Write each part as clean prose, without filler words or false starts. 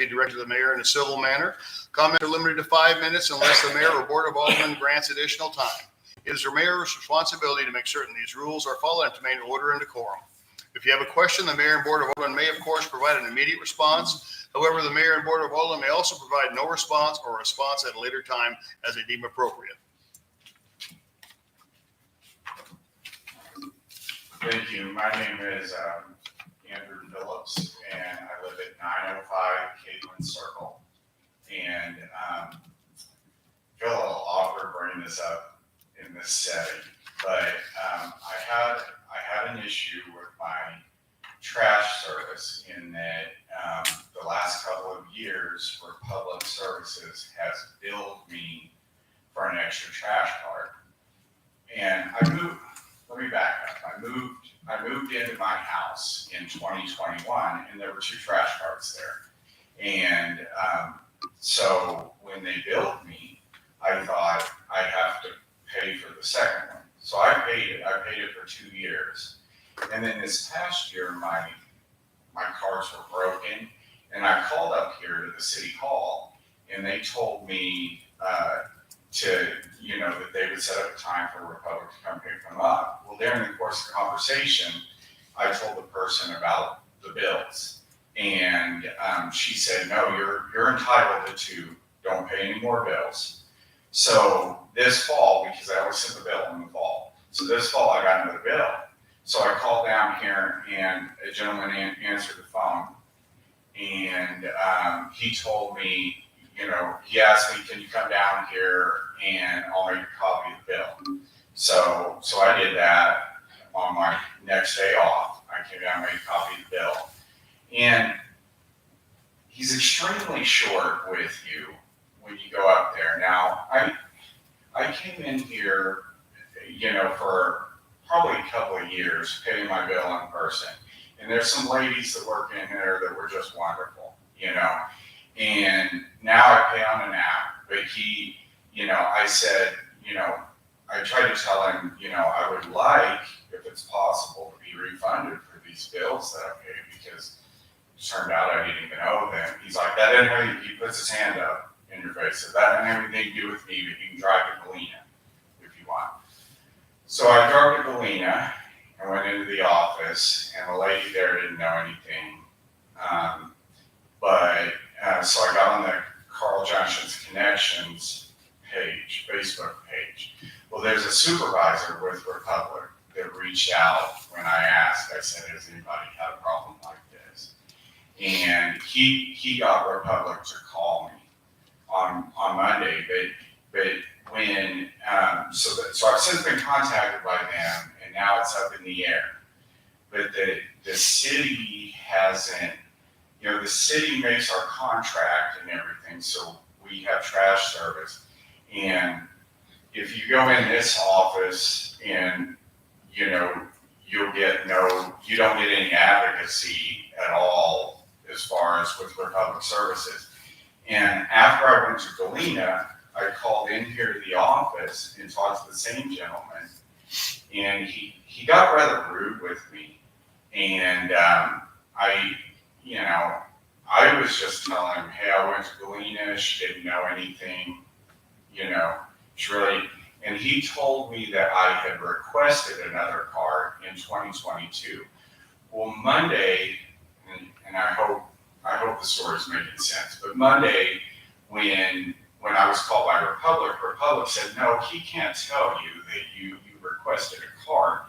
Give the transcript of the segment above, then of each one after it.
be directed to the mayor in a civil manner. Comments are limited to 5 minutes unless the mayor or board of aldermen grants additional time. It is the mayor's responsibility to make certain these rules are followed and to maintain order and decorum. If you have a question, the mayor and board of aldermen may, of course, provide an immediate response. However, the mayor and board of aldermen may also provide no response or a response at a later time as they deem appropriate. Thank you. My name is Andrew Phillips, and I live at 905 Caitlin Circle. And Phil will offer bringing this up in this setting, but I had an issue with my trash service in that the last couple of years Republic Services has billed me for an extra trash cart. And let me back up. I moved into my house in 2021 and there were 2 trash carts there. And so when they billed me, I thought I'd have to pay for the second one. So I paid it. I paid it for 2 years. And then this past year, my carts were broken. And I called up here to the city hall and they told me that they would set up a time for Republic to come pick them up. Well, during the course of the conversation, I told the person about the bills. And she said, no, you're entitled to don't pay any more bills. So this fall, because I always send the bill in the fall. So this fall I got another bill. So I called down here and a gentleman answered the phone. And he told me, he asked me, can you come down here and I'll make a copy of the bill. So I did that on my next day off. I came down and made a copy of the bill. And he's extremely short with you when you go up there. Now, I came in here, for probably a couple of years, paying my bill in person. And there's some ladies that work in there that were just wonderful, And now I pay on an app, but he, I said, I tried to tell him, I would like, if it's possible, to be refunded for these bills that I paid because it turned out I didn't even owe them. He's like, that didn't have anything, he puts his hand up in your face. So that didn't have anything to do with me, but you can drive to Galena if you want. So I drove to Galena and went into the office, and the lady there didn't know anything. So I got on the Carl Johnson's Connections page, Facebook page. Well, there's a supervisor with Republic that reached out when I asked. I said, has anybody had a problem like this? And he got Republic to call me on Monday, but when, so I've since been contacted by them, and now it's up in the air. But the city hasn't, the city makes our contract and everything, so we have trash service. And if you go in this office and, you don't get any advocacy at all as far as with Republic Services. And after I went to Galena, I called in here to the office and talked to the same gentleman, and he got rather rude with me. And I was just telling him, hey, I went to Galena, she didn't know anything, and he told me that I had requested another cart in 2022. Well, Monday, and I hope the story's making sense, but Monday, when I was called by Republic said, no, he can't tell you that you requested a cart.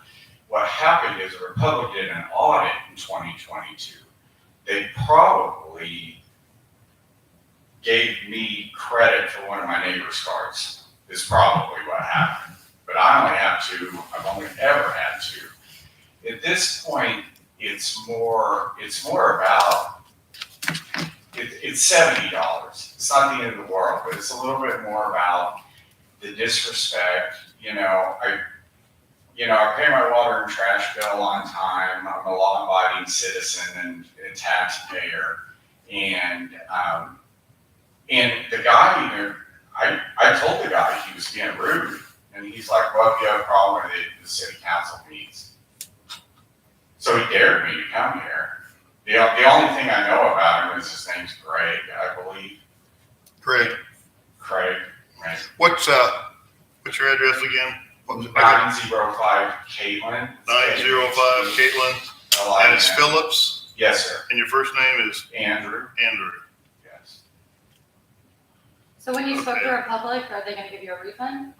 What happened is Republic did an audit in 2022. They probably gave me credit for one of my neighbor's carts, is probably what happened. But I only have 2, I've only ever had 2. At this point, it's more about, it's $70. It's not the end of the world, but it's a little bit more about the disrespect. I pay my water and trash bill on time. I'm a law-abiding citizen and a taxpayer. And the guy, I told the guy he was being rude. And he's like, well, if you have a problem with it, the city council meets. So he dared me to come here. The only thing I know about him is his name's Greg, I believe. Craig, Craig, right? what's your address again? 905 Caitlin. 905 Caitlin, and it's Phillips, Yes, sir. and your first name is Andrew. Andrew. Yes. So when you spoke to Republic, are they gonna give you a refund?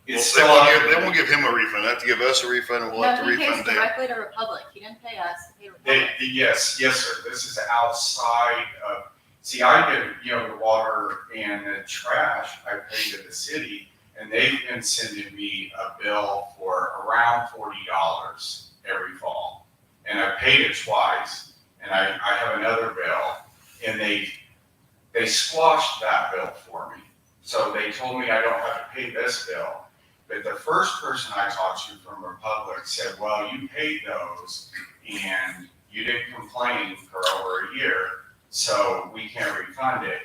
It's They still won't under- give, they won't give him a refund. They have to give us a refund, and we'll have to No, he pays refund them. directly to Republic. He didn't pay us, he paid Republic. Yes, sir. This is outside of, see, I get, the water and the trash, I pay to the city, and they've been sending me a bill for around $40 every fall. And I paid it twice, and I have another bill, and they squashed that bill for me. So they told me I don't have to pay this bill. But the first person I talked to from Republic said, well, you paid those and you didn't complain for over a year, so we can't refund it.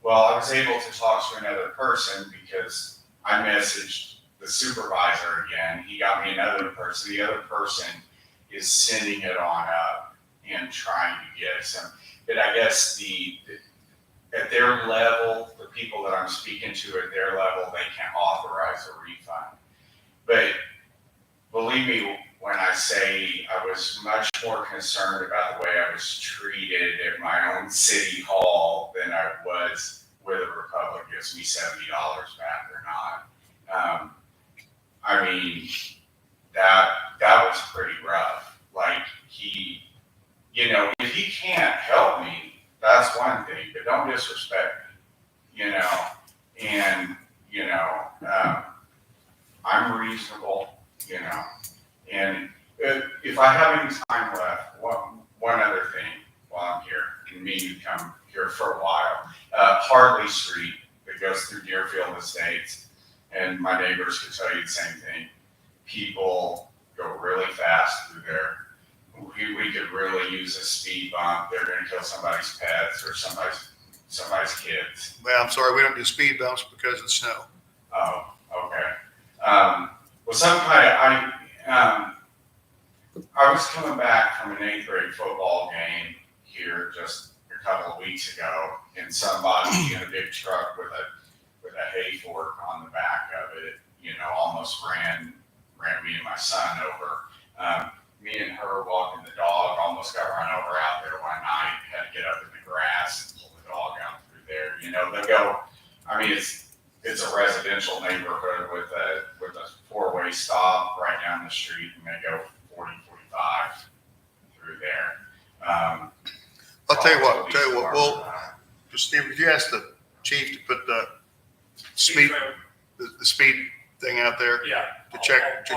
Well, I was able to talk to another person because I messaged the supervisor again. He got me another person. The other person is sending it on up and trying to get some. But I guess at their level, the people that I'm speaking to at their level, they can't authorize a refund. But believe me when I say I was much more concerned about the way I was treated at my own city hall than I was whether Republic gives me $70 back or not. I mean, that was pretty rough. Like if he can't help me, that's one thing, but don't disrespect me, and, I'm reasonable, and if I have any time left, one other thing while I'm here, and me to come here for a while, Hartley Street that goes through Deerfield Estates, and my neighbors could tell you the same thing. People go really fast through there. We could really use a speed bump. They're going to kill somebody's pets or somebody's kids. Well, I'm sorry, we don't do speed bumps because of snow. Oh, okay. Well, some kind of, I was coming back from an 8th grade football game here just a couple of weeks ago, and somebody in a big truck with a hay fork on the back of it, almost ran me and my son over. Me and her walking the dog almost got run over out there one night. Had to get up in the grass and pull the dog out through there. They go. I mean, it's a residential neighborhood with a 4-way stop right down the street, and they go 40, 45 through there. I'll tell you what, well, Steve, would you ask the chief to put the speed thing out there? Yeah. To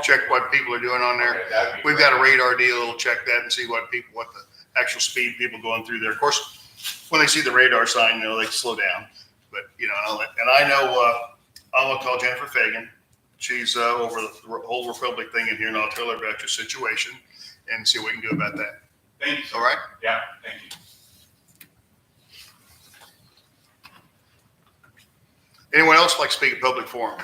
check what people are doing on there. Okay, that'd be We've great. got a radar deal, it'll check that and see what the actual speed people going through there. Of course, when they see the radar sign, they slow down. But, and I know, I'm gonna call Jennifer Fagan. She's over the whole Republic thing in here, and I'll tell her about your situation and see what we can do about that. Thank you. All right? Yeah, thank you. Anyone else like to speak at public forum?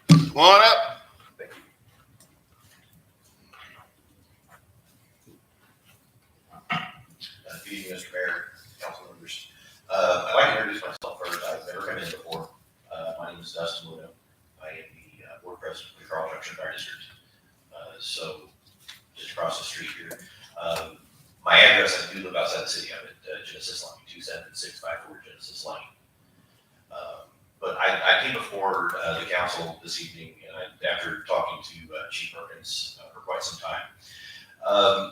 Come on up. Good evening, Mr. Mayor, council members. I'd like to introduce myself first. I've never come in before. My name is Dustin Widow. I am the board president for the Carl Junction Fire District. So just across the street here. My address, I do live outside the city. I'm at Genesis Line, 27654 Genesis Line. But I came before the council this evening, and after talking to Chief Perkins for quite some time.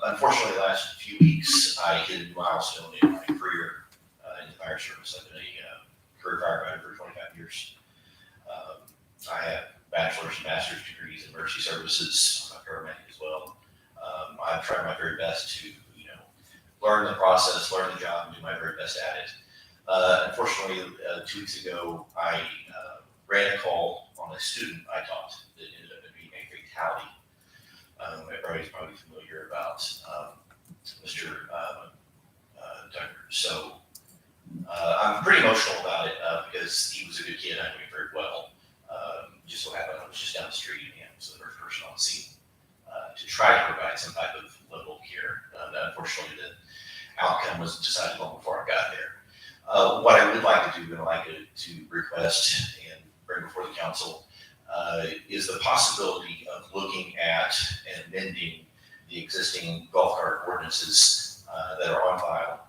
Unfortunately, the last few weeks, I hit a milestone in my career in the fire service. I've been a career firefighter for 25 years. I have bachelor's and master's degrees in emergency services. I'm a paramedic as well. I've tried my very best to, learn the process, learn the job, and do my very best at it. Unfortunately, 2 weeks ago, I ran a call on a student I taught that ended up being a fatality. Everybody's probably familiar about Mr. Tucker. So I'm pretty emotional about it because he was a good kid. I knew him very well. Just so happened I was just down the street and was the first person on the scene to try to provide some type of level of care. unfortunately the outcome was decided long before I got there. What I would like to do, and I'd like to request and bring before the council, is the possibility of looking at and amending the existing golf cart ordinances that are on file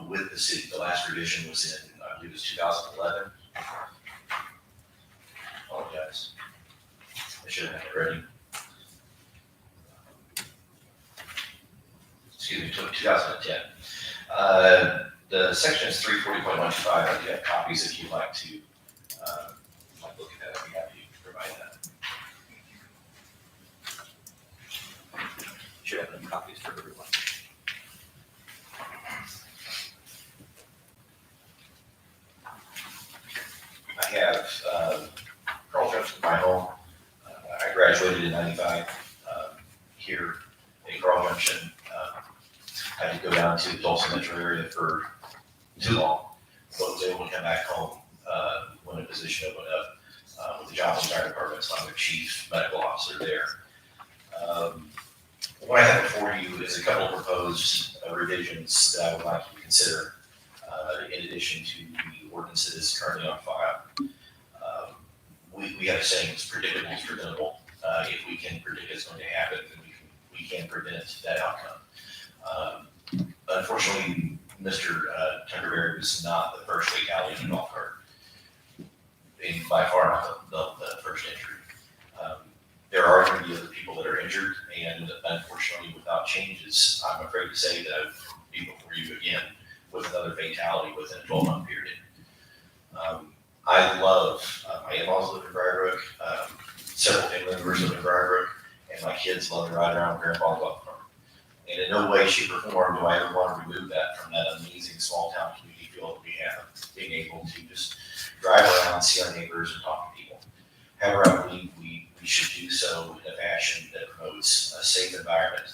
with the city. The last revision was in, I believe it was 2011. Apologize. I should have had it ready. Excuse me, 2010. The section is 340.125. I do have copies if you'd like to look at that. I'd be happy to provide that. Should have enough copies for everyone. I have Carl Junction, my home. I graduated in '95 here in Carl Junction. I did go down to the Tulsa metro area for too long, but was able to come back home when a position opened up with the Johnson Fire Department. So I'm the chief medical officer there. What I have before you is a couple of proposed revisions that I would like you to consider in addition to the ordinance that is currently on file. We have a saying, it's predictable is preventable. If we can predict it's going to happen, then we can prevent that outcome. Unfortunately, Mr. Tunderberry was not the first fatality in a golf cart, and by far not the first injury. There are going to be other people that are injured, and unfortunately, without changes, I'm afraid to say that I would be before you again with another fatality within a 12-month period. I love, my in-laws live in Briarbrook, several family members live in Briarbrook, and my kids love to ride around Grandpa's golf cart. And in no way, shape, or form do I ever want to remove that from that amazing small town community feel that we have, being able to just drive around, see our neighbors, and talk to people. However, I believe we should do so in a fashion that promotes a safe environment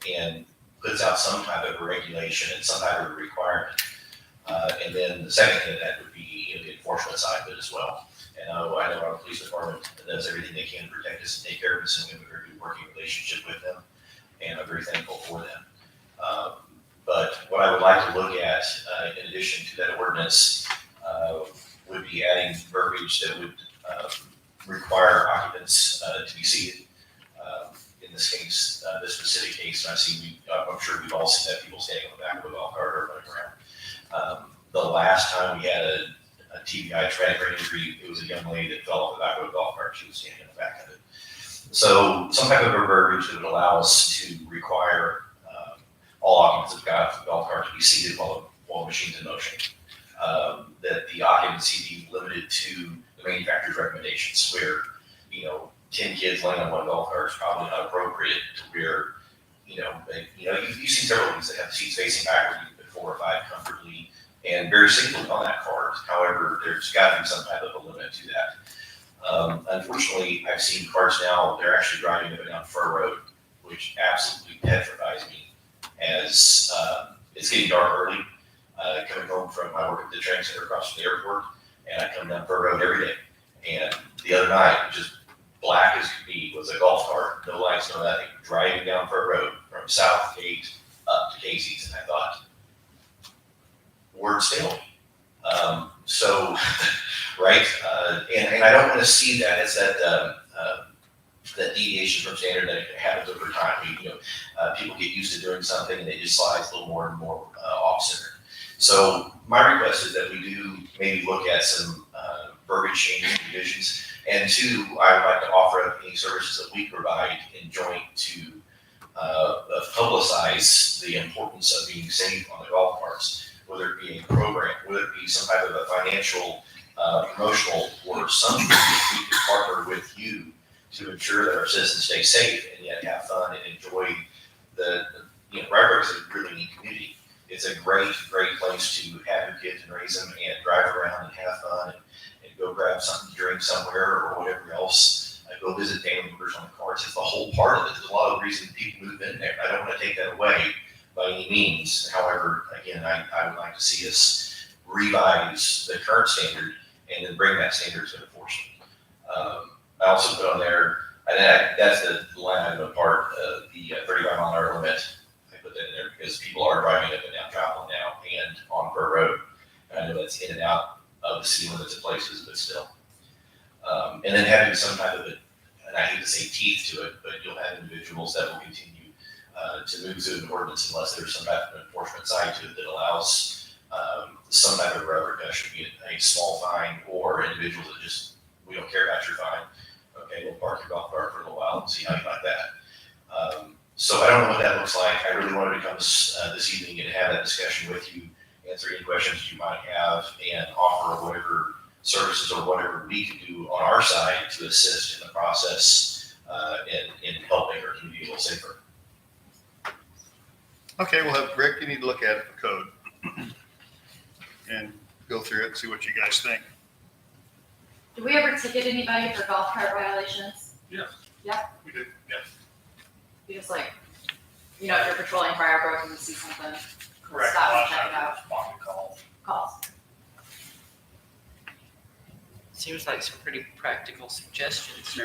and puts out some type of a regulation and some type of a requirement. And then the second thing that would be the enforcement side of it as well. And I know our police department does everything they can to protect us and take care of us, and we have a very good working relationship with them, and I'm very thankful for them. But what I would like to look at, in addition to that ordinance, would be adding verbiage that would require occupants to be seated. In this case, this specific case, and I'm sure we've all seen that, people standing on the back of a golf cart or running around. The last time we had a TBI traumatic brain injury, it was a young lady that fell off the back of a golf cart. She was standing in the back of it. So some type of a verbiage that would allow us to require all occupants of the golf cart to be seated while the machine's in motion. That the occupancy be limited to the manufacturer's recommendations, where 10 kids laying on one golf cart is probably not appropriate. To where you've seen several of these that have the seats facing backward. You can put 4 or 5 comfortably and very safely on that cart. However, there's got to be some type of a limit to that. Unfortunately, I've seen cars now, they're actually driving up and down Fur Road, which absolutely petrifies me as it's getting dark early. Coming home from my work at the training center across from the airport, and I come down Fur Road every day. And the other night, just black as could be, was a golf cart, no lights, no nothing, driving down Fur Road from South Gate up to Casey's. And I thought, words fail me. Right, and I don't want to see that as that deviation from standard that happens over time. People get used to doing something and they just slide a little more and more off center. So my request is that we do maybe look at some verbiage changes and revisions. And 2, I would like to offer up any services that we provide in joint to publicize the importance of being safe on the golf carts, whether it be a program, whether it be some type of a financial, promotional, or something that we can partner with you to ensure that our citizens stay safe and yet have fun and enjoy Briarbrook is a really neat community. It's a great place to have your kids and raise them and drive around and have fun and go grab something to drink somewhere or whatever else. Go visit family members on the carts. It's the whole part of it. There's a lot of reasons people move in there. I don't want to take that away by any means. However, again, I would like to see us revise the current standard and then bring that standard to enforcement. I also put on there, and that's the line item apart, the 35 mile an hour limit put that in there because people are driving up and down Joplin now and on Burr Road. I know that's in and out of the city limits of places, but still. And then having some kind of and I hate to say teeth to it, but you'll have individuals that will continue to move through an ordinance unless there's some type of enforcement side to it that allows some type of repercussion, be it a small fine or individuals that just, we don't care about your fine. Okay, we'll park your golf cart for a little while and see how you like that. So I don't know what that looks like. I really wanted to come this evening and have that discussion with you, answer any questions you might have, and offer whatever services or whatever we can do on our side to assist in the process in helping our community a little safer. Okay, we'll have Rick, you need to look at it for code and go through it and see what you guys think. Do we ever ticket anybody for golf cart violations? We did, yeah. You just like, if you're patrolling Briarbrook and you see something, Correct. stop and check it out. Respond to calls. Calls. Seems like some pretty practical suggestions.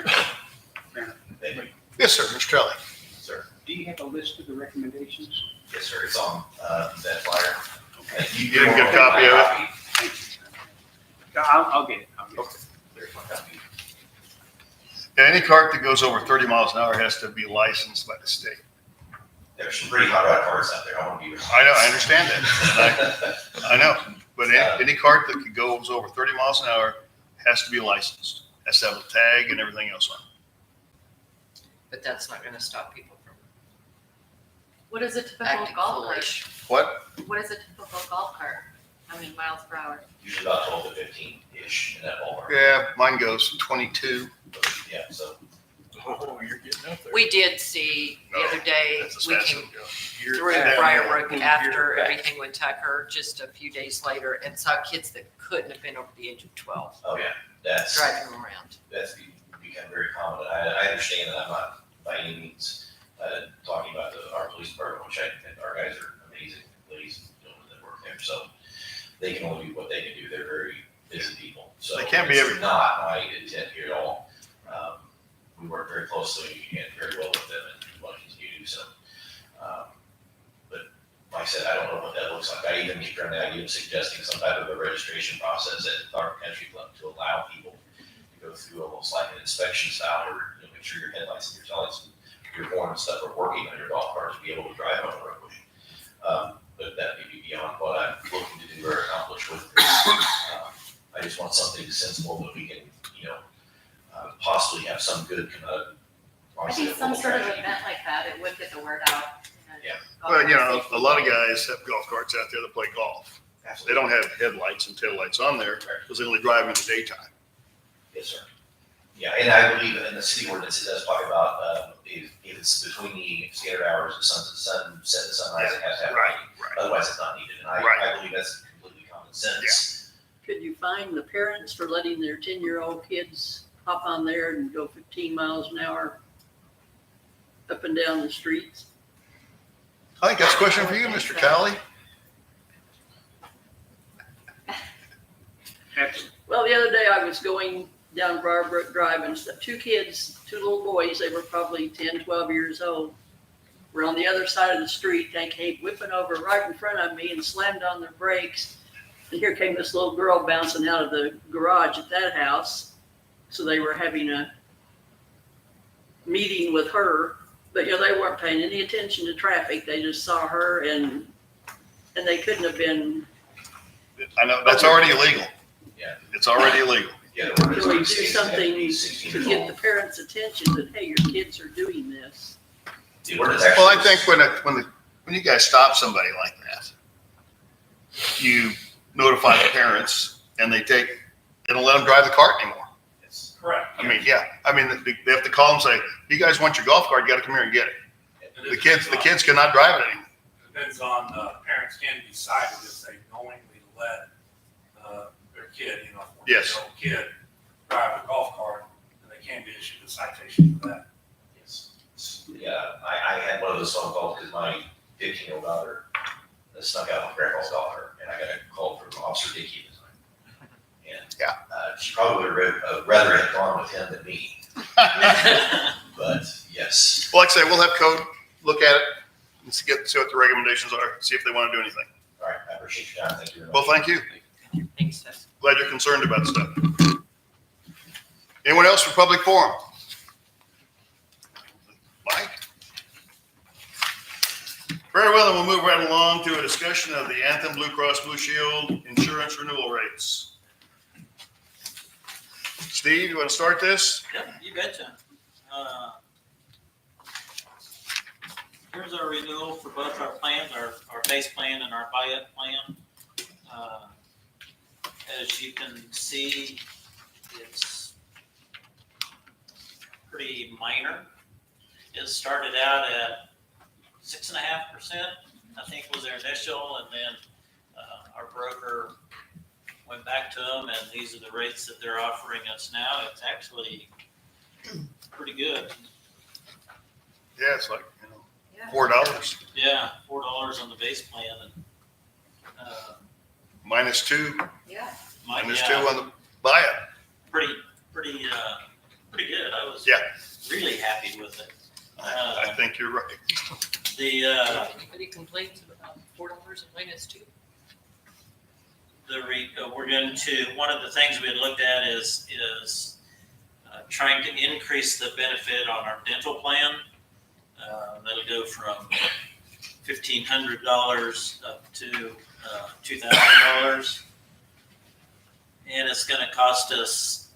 Thank you, Yes, sir, Mr. Kelly. sir. Do you have a list of the recommendations? Yes, sir. It's on that flyer. You didn't get a copy of it? Thank you. I'll get it. There's my copy. Yeah, any cart that goes over 30 miles an hour has to be licensed by the state. There's some pretty hot rod cars out there. I want to be. I know, I understand that. I know, but any cart that goes over 30 miles an hour has to be licensed. Has to have a tag and everything else on it. But that's not gonna stop people from What is a typical acting golf cart? foolish. What? What is a typical golf cart? How many miles per hour? Usually about 12 to 15-ish in that ballpark. Yeah, mine goes 22. Yeah, so. Oh, you're getting up there. We did see the No, other day, That's as we fast as came it goes. through Yeah. Briarbrook after everything with Tucker, just a few days later, and saw kids that couldn't have been over the age of 12 Oh, yeah, that's driving them around. become very common. I understand that I'm not by any means talking about our police department, which I think our guys are amazing ladies and gentlemen that work there. So they can only do what they can do. They're very busy people. So They can't be it's everything. not my intent here at all. We work very closely and very well with them and want to continue to do so. But like I said, I don't know what that looks like. I even keep trying the idea of suggesting some type of a registration process at our country club to allow people to go through almost like an inspection style where you make sure your headlights and your taillights and your horn and stuff are working on your golf cart to be able to drive on the roadway. But that may be beyond what I'm looking to do or accomplish with this. I just want something sensible that we can, possibly have some good come out of. I think some sort of event like that, it would get the word out. Yeah. Well, a lot of guys have golf carts out there that play golf. They Absolutely. don't have headlights and taillights on there because they only drive in the daytime. Yes, sir. Yeah, and I believe in the city ordinance, it does talk about, if it's between the standard hours of sunset to sunrise, it has to have Right, lighting. right. Otherwise, it's not needed, and Right. I believe that's completely common sense. Could you fine the parents for letting their 10-year-old kids hop on there and go 15 miles an hour up and down the streets? I think that's a question for you, Mr. Cowley. Absolutely. Well, the other day I was going down Briarbrook Drive and two little boys, they were probably 10, 12 years old, were on the other side of the street. They came whipping over right in front of me and slammed on their brakes. And here came this little girl bouncing out of the garage at that house. So they were having a meeting with her, but they weren't paying any attention to traffic. They just saw her and they couldn't have been. I know, that's already illegal. Yeah. It's already illegal. Yeah, the ordinance Can we do states they have to something be 16 to years get old. the parents' attention that, hey, your kids are doing this? The ordinance Well, I actually- think when you guys stop somebody like that, you notify the parents and they don't let them drive the cart anymore. It's- Correct. They have to call and say, you guys want your golf cart, you gotta come here and get it. The kids cannot drive it anymore. Depends on, parents can decide if they knowingly let, their kid, a 14-year-old kid drive a golf cart, and they can be issued a citation for that. Yes. Yeah, I had one of those phone calls because my 15-year-old daughter snuck out on grandpa's golf cart, and I got a call from Officer Dickey at the time. And she probably would have rather have gone with him than me. But yes, Well, like I say, we'll have code, look at it, and see what the recommendations are, see if they want to do anything. All right, I appreciate your time. Thank you very Well, much. thank you. Thanks, Tess. Glad you're concerned about stuff. Anyone else for public forum? Mike? Very well, then we'll move right along to a discussion of the Anthem Blue Cross Blue Shield insurance renewal rates. Steve, you want to start this? Yep, you betcha. Here's our renewal for both our plans, our base plan and our buy-up plan. As you can see, it's pretty minor. It started out at 6.5%, I think was their initial, and then our broker went back to them, and these are the rates that they're offering us now. It's actually pretty good. Yeah, it's like, Yeah. $4 Yeah, $4 on the base plan, and minus two, Yeah. minus two on the buy-up. pretty good. I was Yeah. really happy with it. I think you're right. Anybody complains about $4 and minus two? We're going to, one of the things we had looked at is trying to increase the benefit on our dental plan. That'll go from $1,500 up to $2,000. And it's going to cost us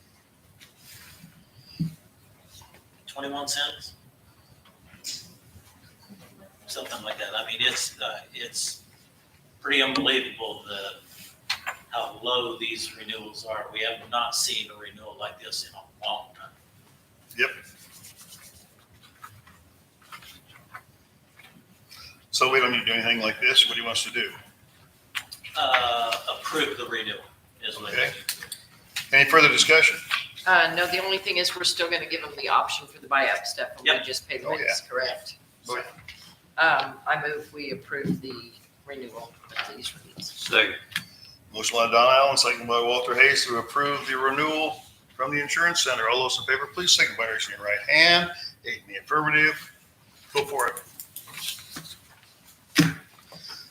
21 cents. Something like that. I mean, it's pretty unbelievable how low these renewals are. We have not seen a renewal like this in a long time. Yep. So we don't need to do anything like this. What do you want us to do? Approve the renewal is what Okay. Any further discussion? No, the only thing is we're still gonna give them the option for the buy-up stuff, and we Yep. just pay the Oh, rates, correct? Oh, yeah. I move we approve the renewal of these rates. Second. Motion by Don Allen, second by Walter Hayes to approve the renewal from the insurance center. All those in favor, please signify by raising your right hand. 8 in the affirmative. Go for it.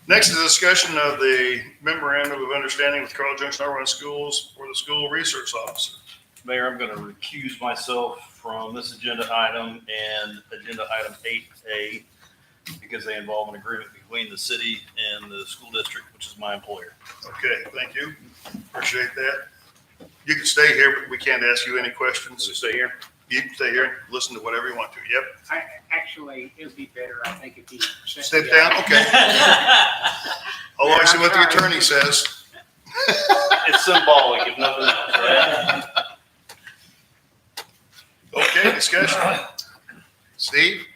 Next is a discussion of the memorandum of understanding with Carl Junction R1 Schools for the school resource officer. Mayor, I'm going to recuse myself from this agenda item and agenda item 8A because they involve an agreement between the city and the school district, which is my employer. Okay, thank you. Appreciate that. You can stay here, but we can't ask you any questions. So stay here. You can stay here and listen to whatever you want to. Yep. Actually, it would be better, I think, if you. Step down. Okay. I'll always see what the attorney says. It's symbolic, if nothing else, right? Okay, discussion. Steve?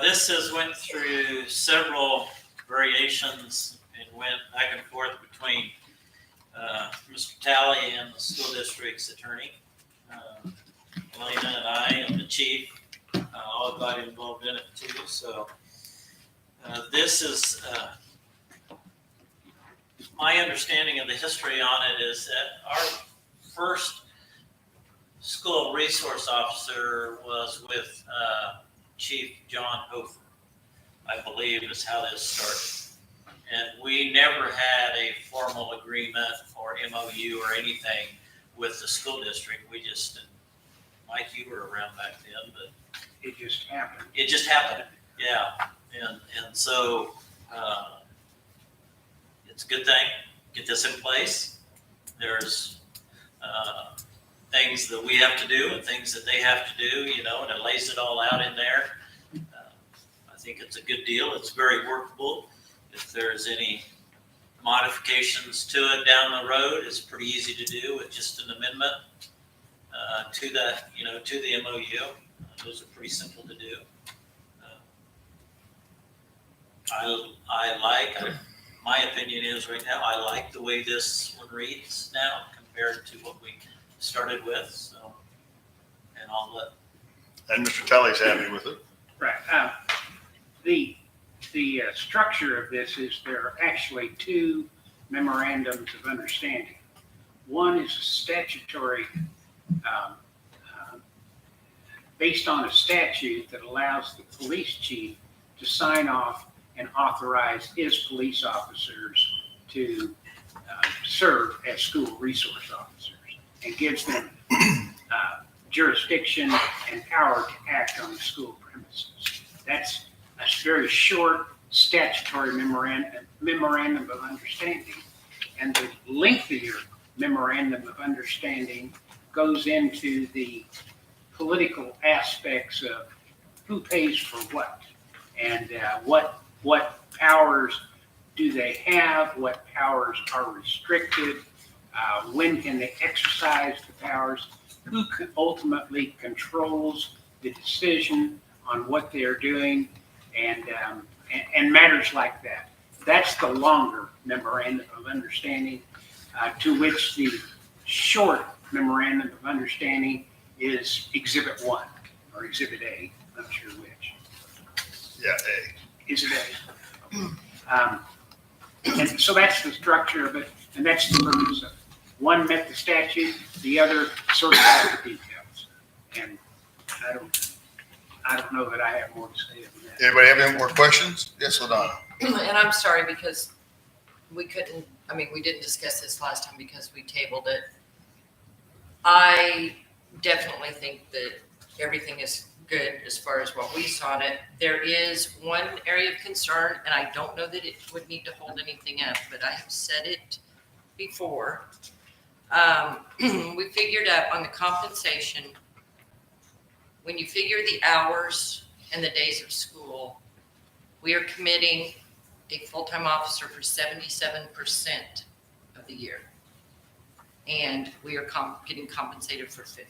This went through several variations and went back and forth between Mr. Talley and the school district's attorney. Elena and I and the chief all got involved in it too. So this is my understanding of the history on it is that our first school resource officer was with Chief John Hofer, I believe is how this started. And we never had a formal agreement or MOU or anything with the school district. We just, Mike, you were around back then, but It just happened. it just happened. Yeah. And so it's a good thing. Get this in place. There's things that we have to do and things that they have to do, and it lays it all out in there. I think it's a good deal. It's very workable. If there's any modifications to it down the road, it's pretty easy to do with just an amendment to the MOU. Those are pretty simple to do. My opinion is right now, I like the way this one reads now compared to what we started with. So, and I'll let. And Mr. Talley's happy with it. Right. The structure of this is there are actually two memorandums of understanding. One is a statutory, based on a statute that allows the police chief to to sign off and authorize his police officers to serve as school resource officers, and gives them jurisdiction and power to act on the school premises. That's a very short statutory memorandum of understanding. And the lengthier memorandum of understanding goes into the political aspects of who pays for what, and what powers do they have, what powers are restricted, when can they exercise the powers, who ultimately controls the decision on what they're doing, and matters like that. That's the longer memorandum of understanding, to which the short memorandum of understanding is Exhibit 1 or Exhibit A, not sure which. Yeah, A. Is it A? And so that's the structure of it, and that's the purpose of it. One met the statute, the other sorted out the details. And I don't know that I have more to say than that. Anybody have any more questions? Yes, LaDonna. And I'm sorry because we didn't discuss this last time because we tabled it. I definitely think that everything is good as far as what we saw it. There is one area of concern, and I don't know that it would need to hold anything up, but I have said it before. We figured out on the compensation, when you figure the hours and the days of school, we are committing a full-time officer for 77% of the year. And we are getting compensated for 50%.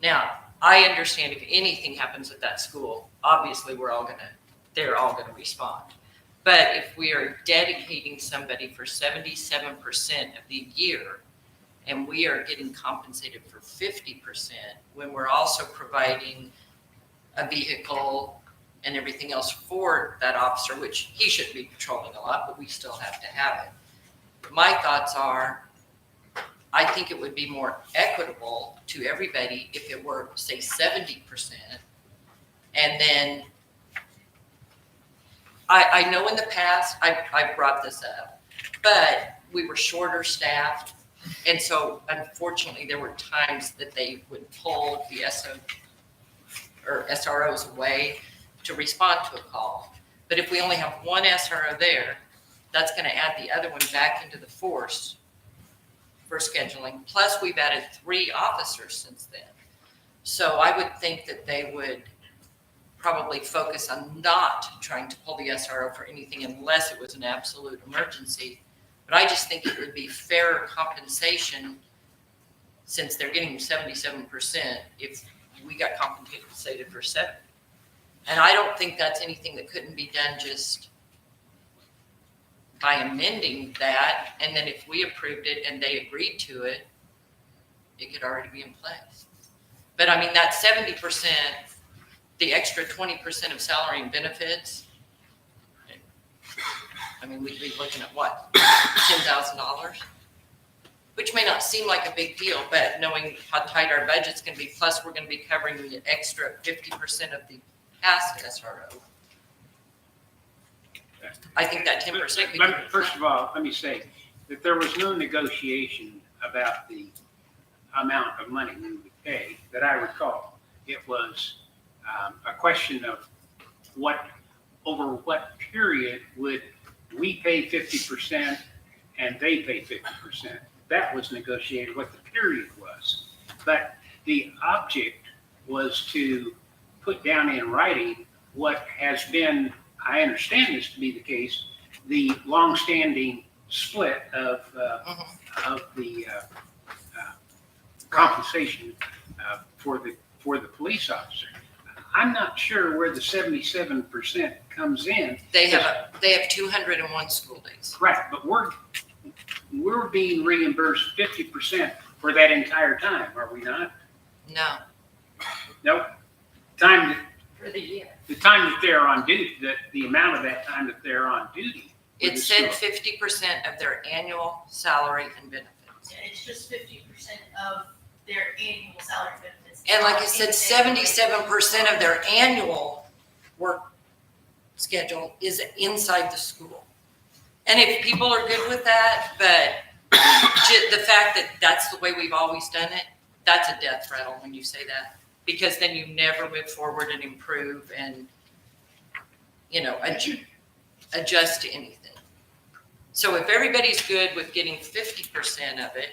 Now, I understand if anything happens at that school, obviously they're all gonna respond. But if we are dedicating somebody for 77% of the year, and we are getting compensated for 50%, when we're also providing a vehicle and everything else for that officer, which he shouldn't be patrolling a lot, but we still have to have it. My thoughts are, I think it would be more equitable to everybody if it were, say, 70%. And then I know in the past, I brought this up, but we were shorter staffed. And so unfortunately, there were times that they would pull the SROs away to respond to a call. But if we only have one SRO there, that's going to add the other one back into the force for scheduling. Plus, we've added 3 officers since then. So I would think that they would probably focus on not trying to pull the SRO for anything unless it was an absolute emergency. But I just think it would be fairer compensation, since they're getting 77%, if we got compensated for 7%. And I don't think that's anything that couldn't be done just by amending that. And then if we approved it and they agreed to it, it could already be in place. But I mean, that 70%, the extra 20% of salary and benefits, I mean, we'd be looking at what, $10,000? Which may not seem like a big deal, but knowing how tight our budget's going to be, plus we're going to be covering the extra 50% of the past SRO. I think that 10% could. First of all, let me say that there was no negotiation about the amount of money we would pay that I recall. It was a question of over what period would we pay 50% and they pay 50%. That was negotiated, what the period was. But the object was to put down in writing what has been, I understand this to be the case, the longstanding split of the compensation for the police officer. I'm not sure where the 77% comes in. They have 201 school days. Right, but we're being reimbursed 50% for that entire time, are we not? No, Nope. for the year. The time that they're on duty, the amount of that time that they're on duty. for It the said school. 50% of their annual salary and benefits. Yeah, it's just 50% of their annual salary benefits. And like I said, 77% of their annual work schedule is inside the school. And if people are good with that, but the fact that that's the way we've always done it, that's a death rattle when you say that, because then you never move forward and improve and, adjust to anything. So if everybody's good with getting 50% of it,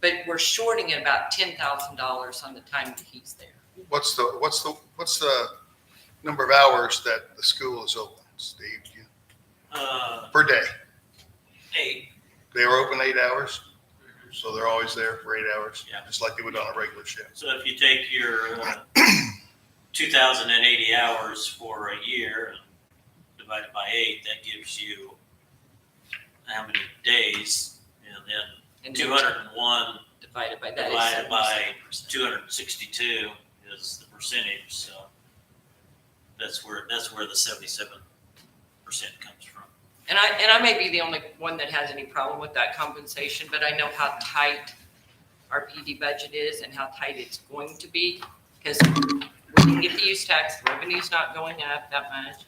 but we're shorting it about $10,000 on the time that he's there. What's the number of hours that the school is open, Steve? Per day? 8. They are open 8 hours, so they're always there for 8 hours, Yeah. just like they would on a regular shift. So if you take your 2,080 hours for a year and divide it by 8, that gives you how many days? And then And 201 divided by that is divided by 77%. 262 is the percentage. So that's where the 77% comes from. And I may be the only one that has any problem with that compensation, but I know how tight our PD budget is and how tight it's going to be, because we can get the use tax, the revenue's not going up that much.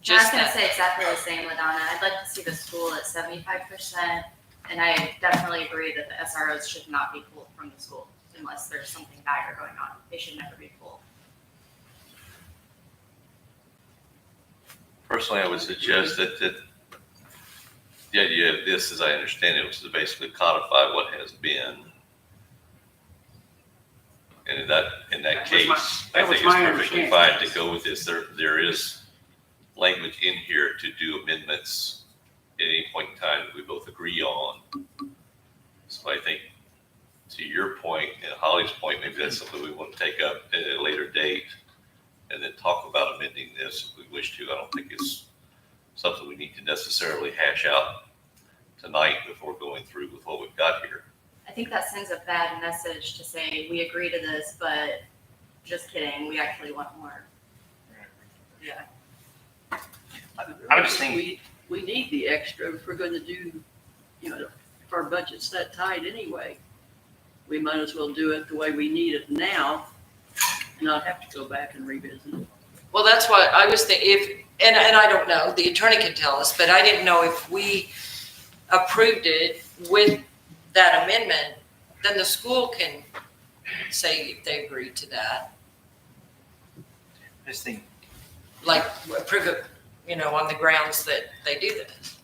I was Just gonna that, say exactly the same, Ladonna. I'd like to see the school at 75%, and I definitely agree that the SROs should not be pulled from the school unless there's something dire going on. They should never be pulled. Personally, I would suggest that the idea of this, as I understand it, was to basically codify what has been. And in that That was case, my- I that was think it's my perfectly understanding. fine to go with this. There is language in here to do amendments at any point in time that we both agree on. So I think, to your point and Holly's point, maybe that's something we want to take up at a later date and then talk about amending this if we wish to. I don't think it's something we need to necessarily hash out tonight before going through with what we've got here. I think that sends a bad message to say, we agree to this, but just kidding, we actually want more. Yeah. I would just think. We need the extra if we're gonna do, if our budget's that tight anyway. We might as well do it the way we need it now, and not have to go back and revisit it. well, that's what I was thinking, and I don't know, the attorney can tell us, but I didn't know if we approved it with that amendment, then the school can say if they agree to that, I just think like approve it, on the grounds that they do this.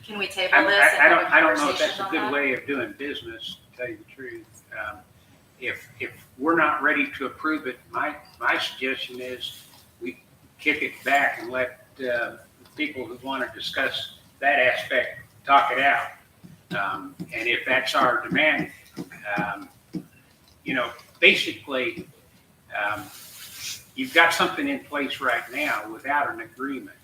Can we table I, this I, and I have don't, I don't know if conversation that's a on good that? way of doing business, to tell you the truth. If we're not ready to approve it, my suggestion is we kick it back and let, people who want to discuss that aspect talk it out. And if that's our demand, basically, you've got something in place right now without an agreement.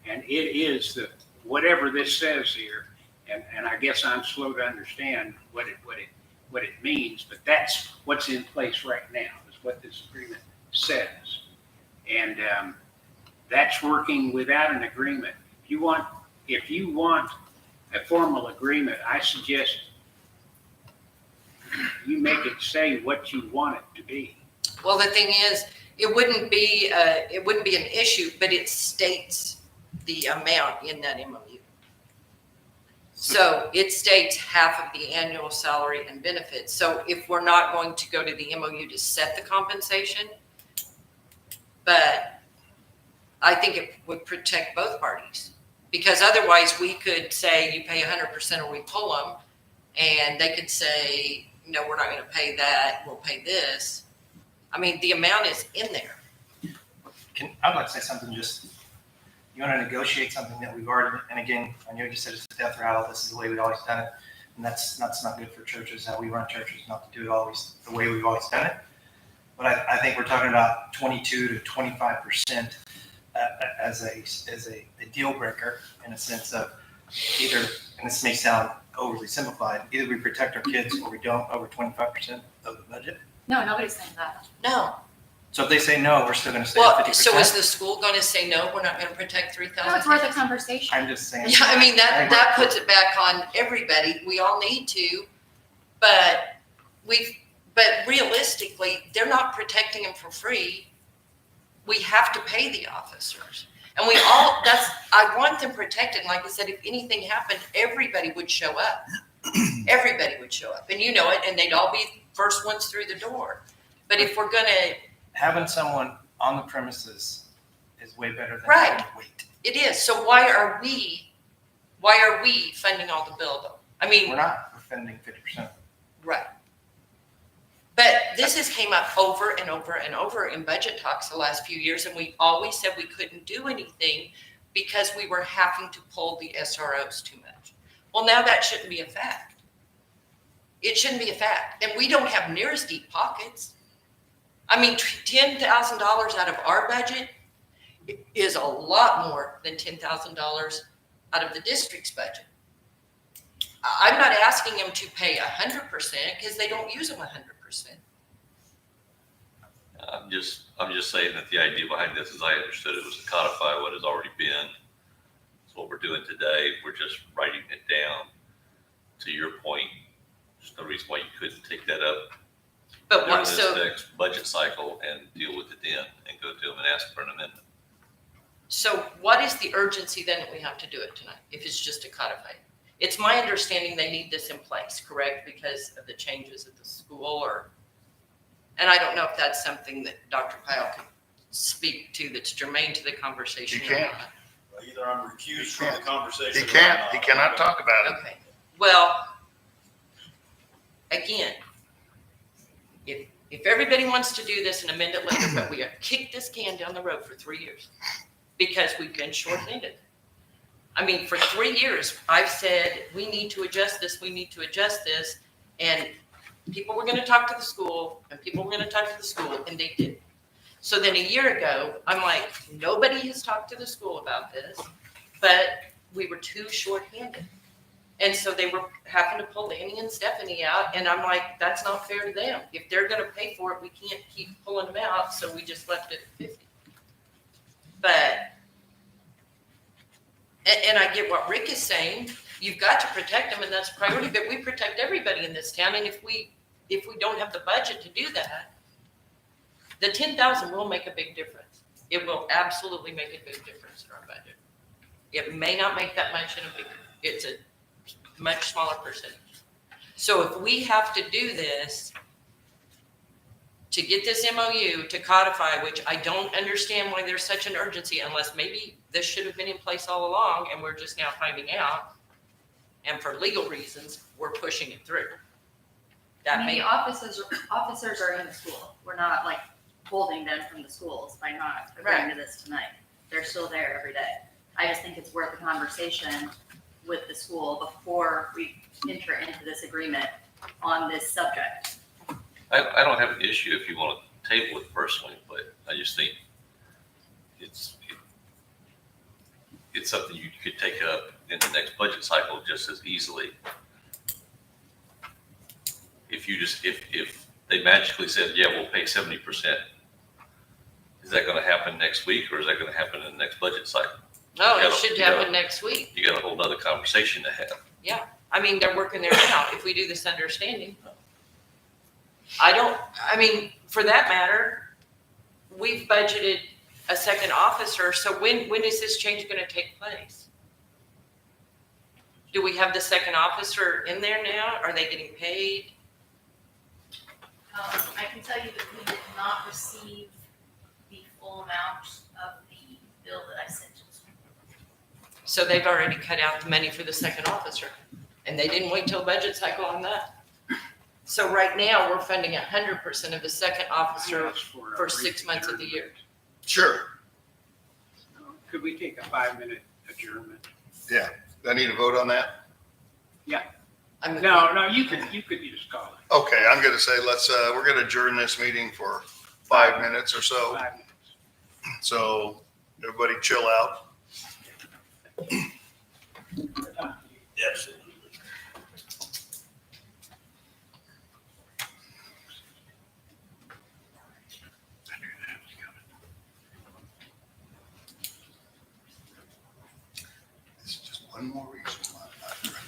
And it is whatever this says here, and I guess I'm slow to understand what it means, but that's what's in place right now, is what this agreement says. And that's working without an agreement. If you want a formal agreement, I suggest you make it say what you want it to be. Well, the thing is, it wouldn't be an issue, but it states the amount in that MOU. So it states half of the annual salary and benefits. So if we're not going to go to the MOU to set the compensation, but I think it would protect both parties. Because otherwise we could say you pay 100% or we pull them, and they could say, no, we're not going to pay that, we'll pay this. I mean, the amount is in there. I'd like to say something, you want to negotiate something that we've already, and again, I know you said it's a death rattle, this is the way we've always done it, and that's not good for churches, how we run churches, not to do it always the way we've always done it. But I think we're talking about 22 to 25% as a deal breaker, in a sense of either, and this may sound overly simplified, either we protect our kids or we don't over 25% of the budget. No, nobody's saying that. No. So if they say no, we're still going to stay Well, at 50%. so is the school going to say, no, we're not going to protect 3,000? No, it's worth a conversation. I'm just saying. Yeah, I mean, that puts it back on everybody. We all need to, but realistically, they're not protecting them for free. We have to pay the officers. And I want them protected. Like I said, if anything happened, everybody would show up. Everybody would show up, and you know it, and they'd all be first ones through the door. But if we're gonna, Having someone on the premises is way better than Right. having to wait. it is. So why are we funding all the bill though? I mean, We're not defending 50%. right. But this has came up over and over and over in budget talks the last few years, and we always said we couldn't do anything because we were having to pull the SROs too much. Well, now that shouldn't be a fact. It shouldn't be a fact. And we don't have near as deep pockets. I mean, $10,000 out of our budget is a lot more than $10,000 out of the district's budget. I'm not asking them to pay 100% because they don't use them 100%. I'm just saying that the idea behind this, as I understood it, was to codify what has already been. It's what we're doing today. We're just writing it down. To your point, there's no reason why you couldn't take that up But during what, this so, next budget cycle and deal with it then and go to them and ask for an amendment. so what is the urgency then that we have to do it tonight, if it's just to codify it? It's my understanding they need this in place, correct, because of the changes at the school and I don't know if that's something that Dr. Pyle can speak to that's germane to the conversation. He or can't. not. Either I'm recused from the conversation. He can't, he cannot talk about it. Okay, well, again, if everybody wants to do this and amend it later, but we have kicked this can down the road for 3 years because we've been short-handed. I mean, for 3 years, I've said, we need to adjust this, and people were gonna talk to the school, and people were gonna talk to the school, and they did. So then a year ago, I'm like, nobody has talked to the school about this, but we were too short-handed. And so they were having to pull Danny and Stephanie out, and I'm like, that's not fair to them. If they're gonna pay for it, we can't keep pulling them out, so we just left it at 50. But, and I get what Rick is saying, you've got to protect them, and that's a priority, but we protect everybody in this town, and if we don't have the budget to do that, the 10,000 will make a big difference. It will absolutely make a big difference in our budget. It may not make that much it's a much smaller percentage. So if we have to do this to get this MOU to codify, which I don't understand why there's such an urgency unless maybe this should have been in place all along and we're just now finding out. And for legal reasons, we're pushing it through. I mean, the officers are in the school. We're not like holding them from the schools by not agreeing to this tonight. They're still there every day. I just think it's worth a conversation with the school before we enter into this agreement on this subject. I don't have an issue if you want to table it personally, but I just think it's something you could take up in the next budget cycle just as easily. If they magically said, yeah, we'll pay 70%, is that going to happen next week or is that going to happen in the next budget cycle? No, it should happen next week. You got a whole nother conversation to have. Yeah, I mean, they're working there now, if we do this understanding. I mean, for that matter, we've budgeted a second officer, so when is this change gonna take place? Do we have the second officer in there now? Are they getting paid? I can tell you that we did not receive the full amount of the bill that I sent to the school. So they've already cut out the money for the second officer, and they didn't wait till budget cycle on that. So right now, we're funding 100% of the second officer for 6 months of the year. Sure. Could we take a 5-minute adjournment? Yeah. Do I need to vote on that? No, you could just call it. Okay, I'm gonna say we're gonna adjourn this meeting for 5 minutes or so. 5 minutes. So everybody chill out. Yes. This is just one more reason why I'm not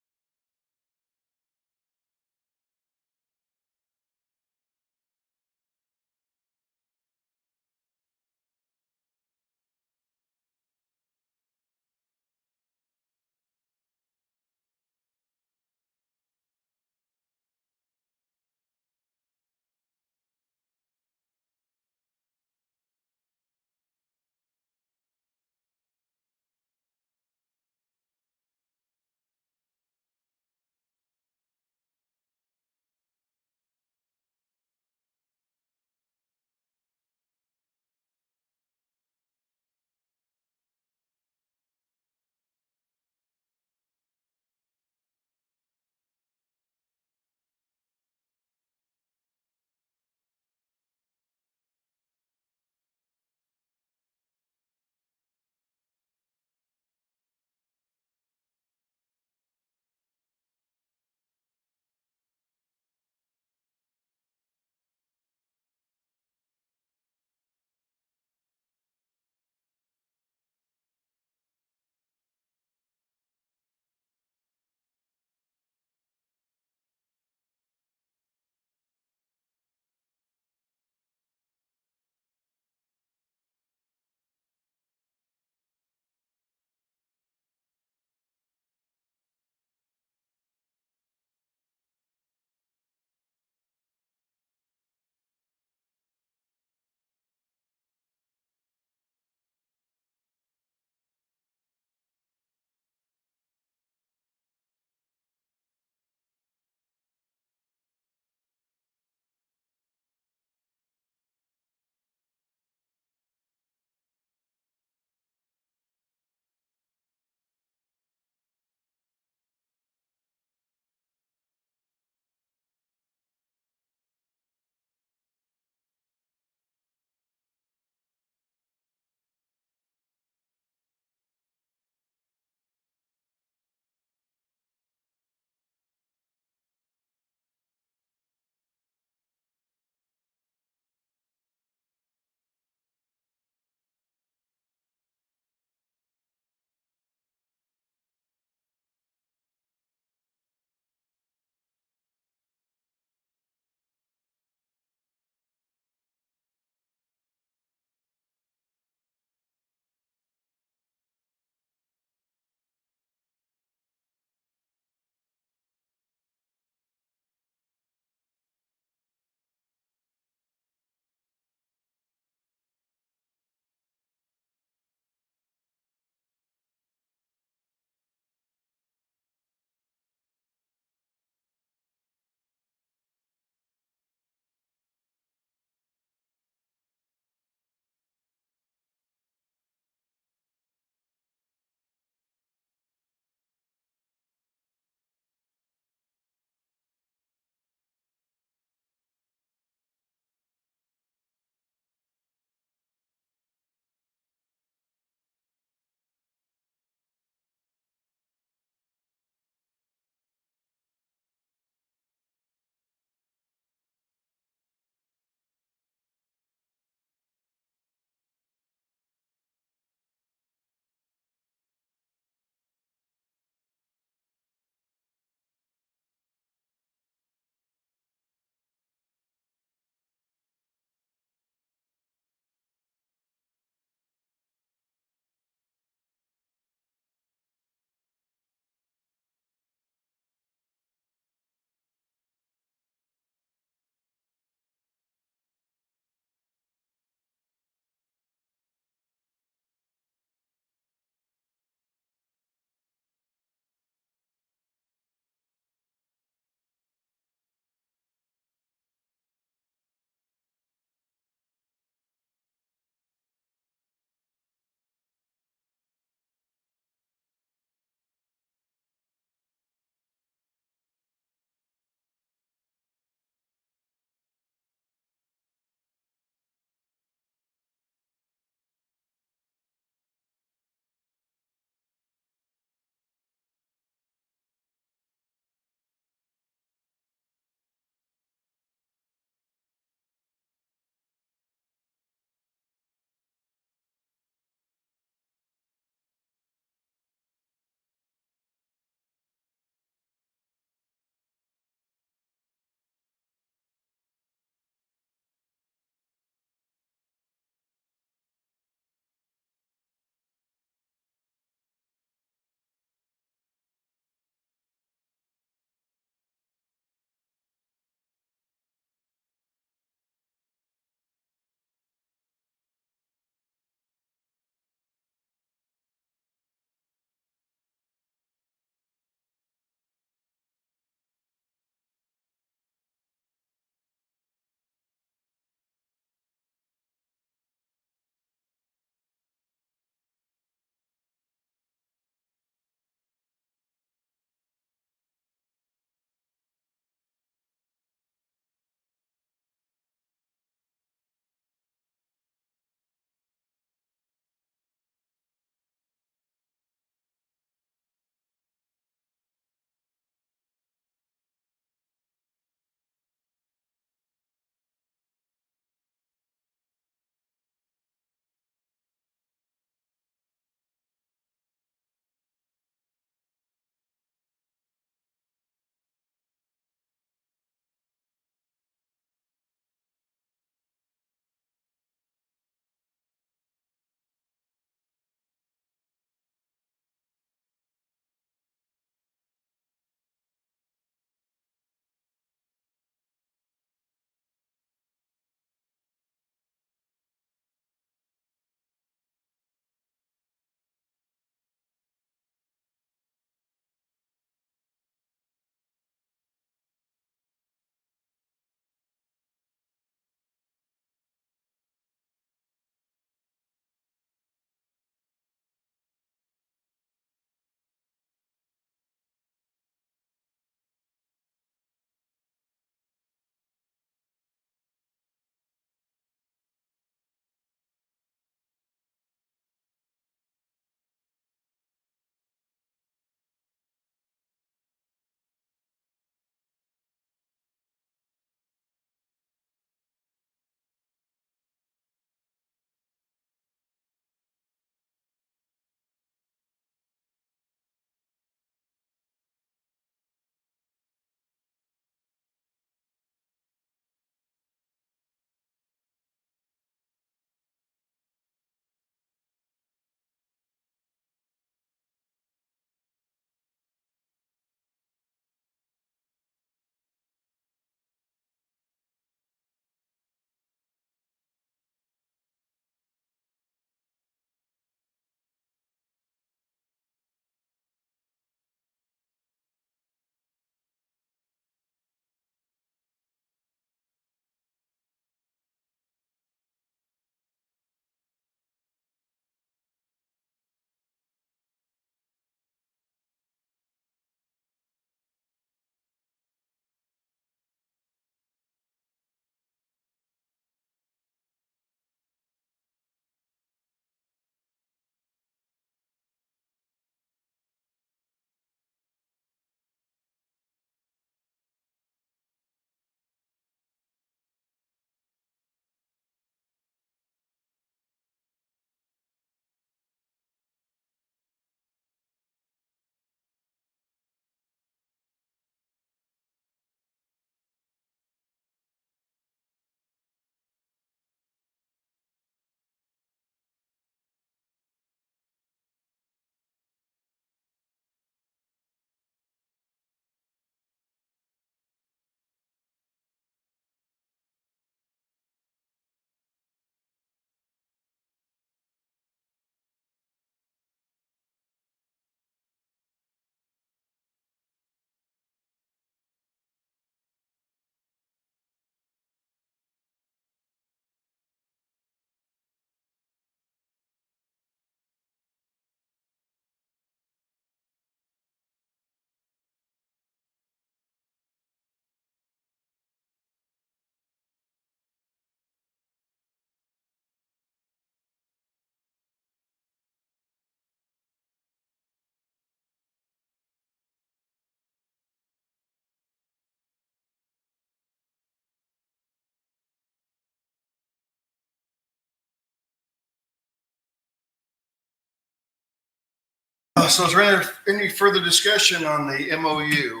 So is there any further discussion on the MOU?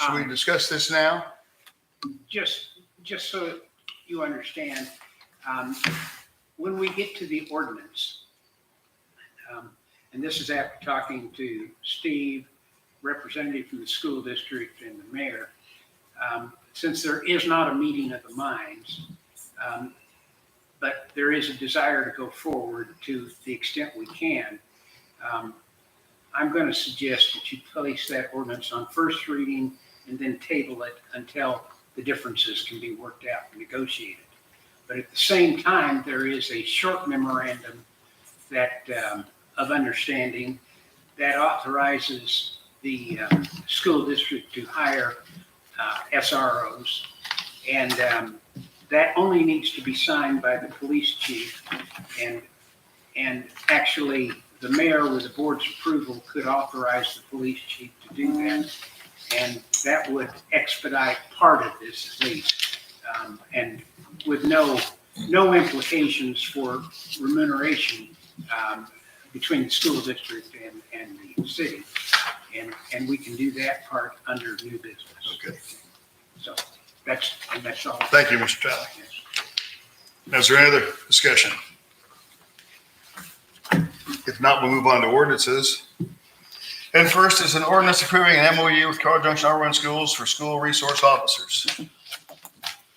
Should we discuss this now? Just so you understand, when we get to the ordinance, and this is after talking to Steve, representative from the school district, and the mayor, since there is not a meeting of the minds, but there is a desire to go forward to the extent we can, I'm going to suggest that you place that ordinance on first reading and then table it until the differences can be worked out and negotiated. But at the same time, there is a short memorandum that of understanding that authorizes the school district to hire SROs. And that only needs to be signed by the police chief. And actually, the mayor, with the board's approval, could authorize the police chief to do that. And that would expedite part of this at least, and with no implications for remuneration between the school district and the city. And we can do that part under new business. Okay. So that's all. Thank you, Mr. Talley. Is there any other discussion? If not, we'll move on to ordinances. And first is an ordinance approving an MOU with Carl Junction R1 Schools for school resource officers.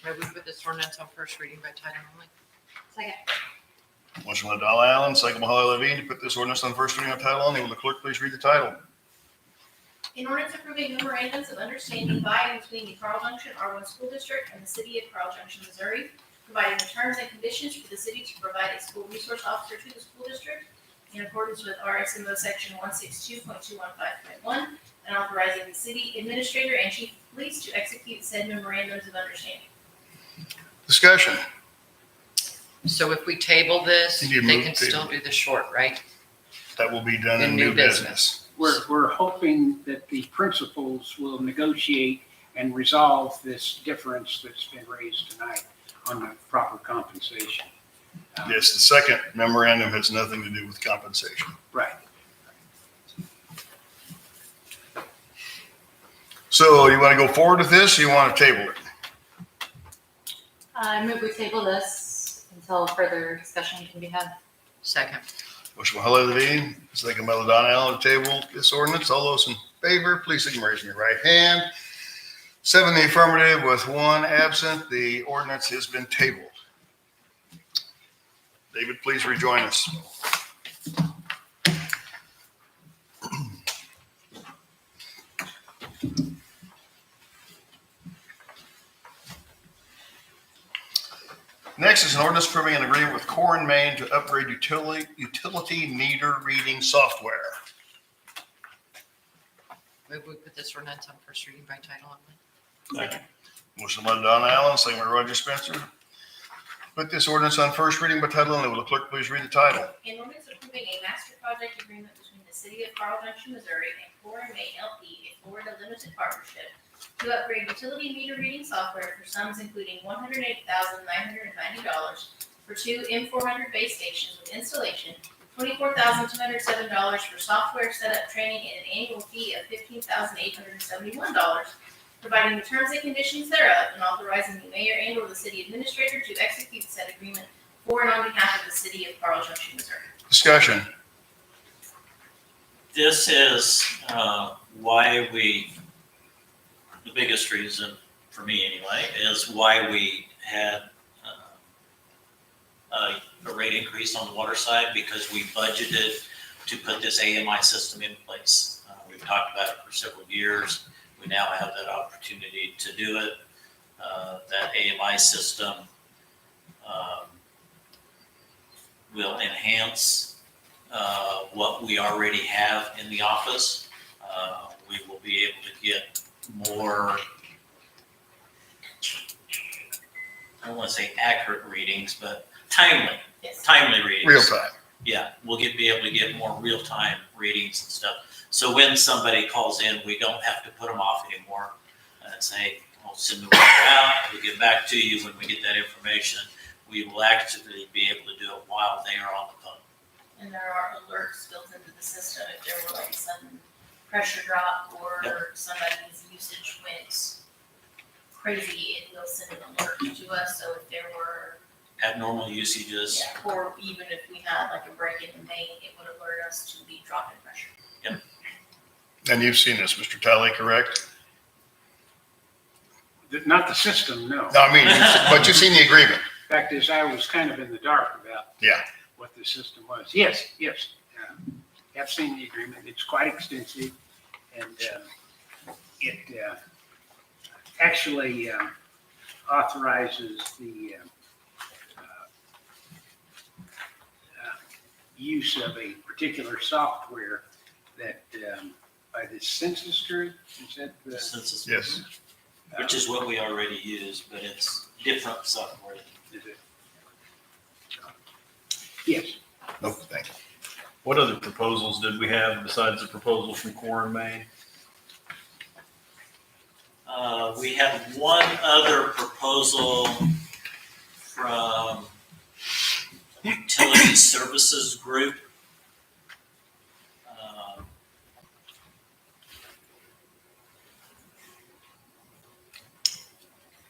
May we put this ordinance on first reading by title only? Second. Motion by Donna Allen, second by Holly Levine to put this ordinance on first reading by title only. Will the clerk please read the title? In ordinance approving memorandums of understanding by and between the Carl Junction R1 School District and the City of Carl Junction, Missouri, providing the terms and conditions for the city to provide a school resource officer to the school district in accordance with RSMO section 162.215.1, and authorizing the city administrator and chief of police to execute said memorandums of understanding. Discussion. So if we table this, You they move can table. still do the short, right? That will be done In in new new business. We're hoping that the principals will negotiate and resolve this difference that's been raised tonight on the proper compensation. Yes, the second memorandum has nothing to do with compensation. Right. So you want to go forward with this or you want to table it? I move we table this until further discussion can be had. Second. Motion by Holly Levine, second by Donna Allen to table this ordinance. All those in favor, please signify by raising your right hand. 7 in the affirmative with 1 absent. The ordinance has been tabled. David, please rejoin us. Next is an ordinance approving an agreement with Core and Main to upgrade utility meter reading software. May we put this ordinance on first reading by title only? Second. Motion by Donna Allen, second by Roger Spencer. Put this ordinance on first reading by title only. Will the clerk please read the title? An ordinance approving a master project agreement between the City of Carl Junction, Missouri and Core and Main LP, a Florida limited partnership, to upgrade utility meter reading software for sums including $108,990 for 2 M400 base stations with installation, $24,207 for software setup training, and an annual fee of $15,871, providing the terms and conditions thereof, and authorizing the mayor and or the city administrator to execute said agreement for and on behalf of the City of Carl Junction, Missouri. Discussion. This is why the biggest reason, for me anyway, is why we had a rate increase on the water side, because we budgeted to put this AMI system in place. We've talked about it for several years. We now have that opportunity to do it. That AMI system will enhance what we already have in the office. We will be able to get more, I don't want to say accurate readings, but timely readings. Real time. Yeah, we'll be able to get more real-time readings and stuff. So when somebody calls in, we don't have to put them off anymore and say, "Well, send the water out. We'll get back to you when we get that information." we will actively be able to do it while they are on the phone. And there are alerts built into the system if there were like a sudden pressure drop or somebody's usage went crazy, it will send an alert to us. So if there were, Abnormal usages. or even if we had like a break in the main, it would alert us to the drop in pressure. And you've seen this, Mr. Talley, correct? Not the system, no. No, I mean, but you've seen the agreement. Fact is, I was kind of in the dark about Yeah. what the system was. Yes. Have seen the agreement. It's quite extensive, and it actually authorizes the use of a particular software that by the census group, is that the? Census. Yes. Which is what we already use, but it's different software. Is it? Yes. No, thank you. What other proposals did we have besides the proposal from Core and Main? We had one other proposal from Utility Services Group.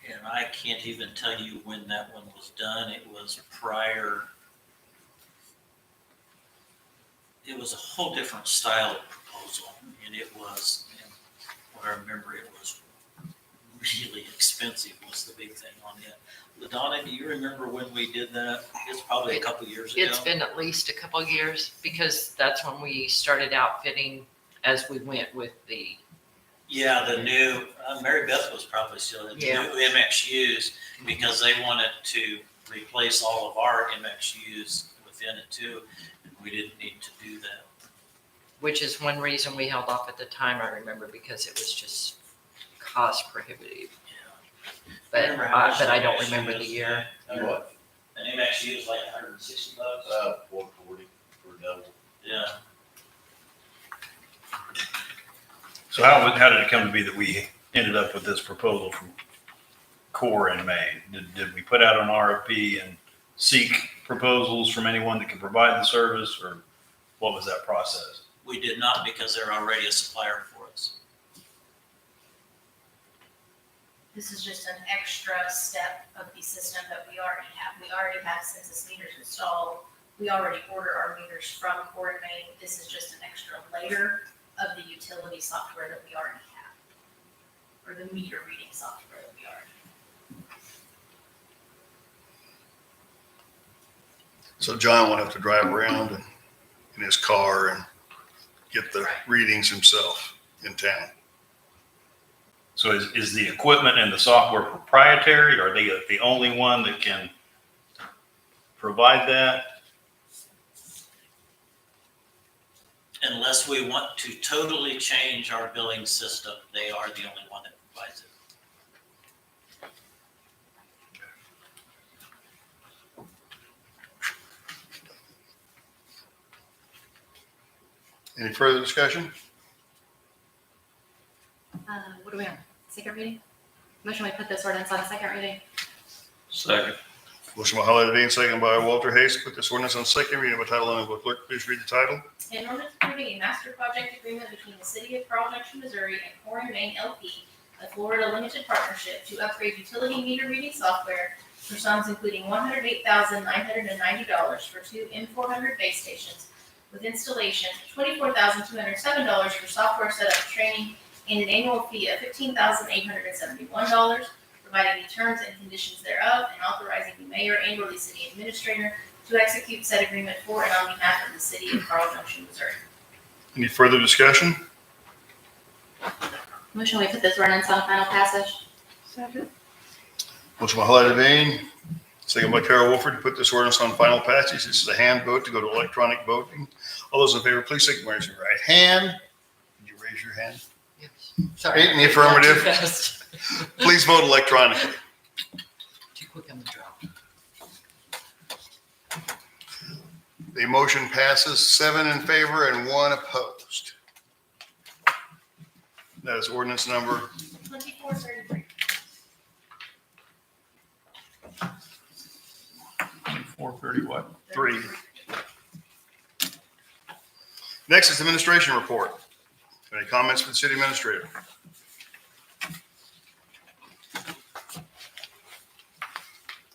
And I can't even tell you when that one was done. It was prior. It was a whole different style of proposal, and it was, and what I remember, it was really expensive was the big thing on it. LaDonna, do you remember when we did that? It's probably a couple years ago. It's been at least a couple of years because that's when we started outfitting as we went with the, Yeah, the new, Mary Beth was probably still in the Yeah. new MXUs because they wanted to replace all of our MXUs within it too. And we didn't need to do that. which is one reason we held off at the time, I remember, because it was just cost prohibitive. But Remember how much I don't MXU remember the is year. today? What? An MXU is like $160. 140 for double. Yeah. So how did it come to be that we ended up with this proposal from Core and Main? Did we put out an RFP and seek proposals from anyone that could provide the service, or what was that process? We did not because they're already a supplier for us. This is just an extra step of the system that we already have. We already have census meters installed. We already order our meters from Core and Main. This is just an extra layer of the utility software that we already have. Or the meter reading software that we already have. So John will have to drive around in his car and get the readings himself in town. So is the equipment and the software proprietary? Are they the only one that can provide that? Unless we want to totally change our billing system, they are the only one that provides it. Any further discussion? What are we on? Second reading? Motion we put this ordinance on second reading? Second. Motion by Holly Levine, second by Walter Hayes, put this ordinance on second reading by title only. Will clerk please read the title? An ordinance approving a master project agreement between the city of Carl Junction, Missouri and Core and Main LP, a Florida limited partnership to upgrade utility meter reading software for sums including $108,990 for two M400 base stations with installation, $24,207 for software setup training, and an annual fee of $15,871, providing the terms and conditions thereof, and authorizing the mayor and or the city administrator to execute said agreement for and on behalf of the city of Carl Junction, Missouri. Any further discussion? Motion we put this ordinance on final passage? Second. Motion by Holly Levine, second by Carol Wolford, to put this ordinance on final passage. This is a hand vote to go to electronic voting. All those in favor, please signify with your right hand. Did you raise your hand? Yes. Sorry. In the affirmative. Too fast. Please vote electronically. Too quick on the draw. The motion passes 7 in favor and 1 opposed. That is ordinance number 2433. 4:30 what? 3. Next is administration report. Any comments from the city administrator?